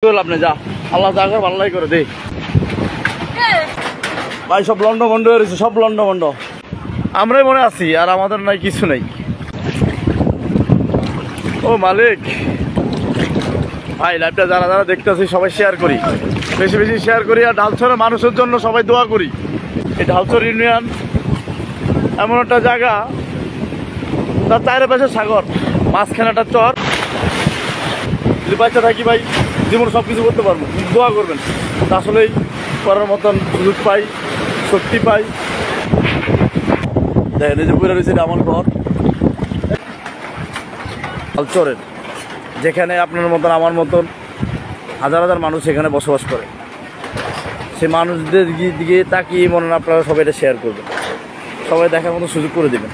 আপনি যা আল্লাহ যা করে ভালোই করে দে ভাই। সব লন্ড বন্ড হয়ে রয়েছে, সব লন্ড বন্ড। আমরাই মনে আছি আর আমাদের নাই কিছু নেই। ও মালিক ভাই, লাইভটা যারা যারা দেখতেছি সবাই শেয়ার করি, বেশি বেশি শেয়ার করি। আর ঢালছড়ের মানুষের জন্য সবাই দোয়া করি। এই ঢালছড় ইউনিয়ন এমন একটা জায়গা, তার চারিপাশে সাগর, মাঝখানে একটা চর। যদি বাচ্চা থাকি ভাই জীবন সব কিছু করতে পারবো, দোয়া করবেন। আসলেই করার মতন সুযোগ পাই, শক্তি পাই। দেখেন এই যে পুরো রয়েছে আমার ঘর ঢালছড়ের, যেখানে আপনার মতন আমার মতন হাজার হাজার মানুষ এখানে বসবাস করে। সেই মানুষদের দিকে তাকিয়ে মনে হয় আপনারা সবাই এটা শেয়ার করবেন, সবাই দেখার মতো সুযোগ করে দেবেন।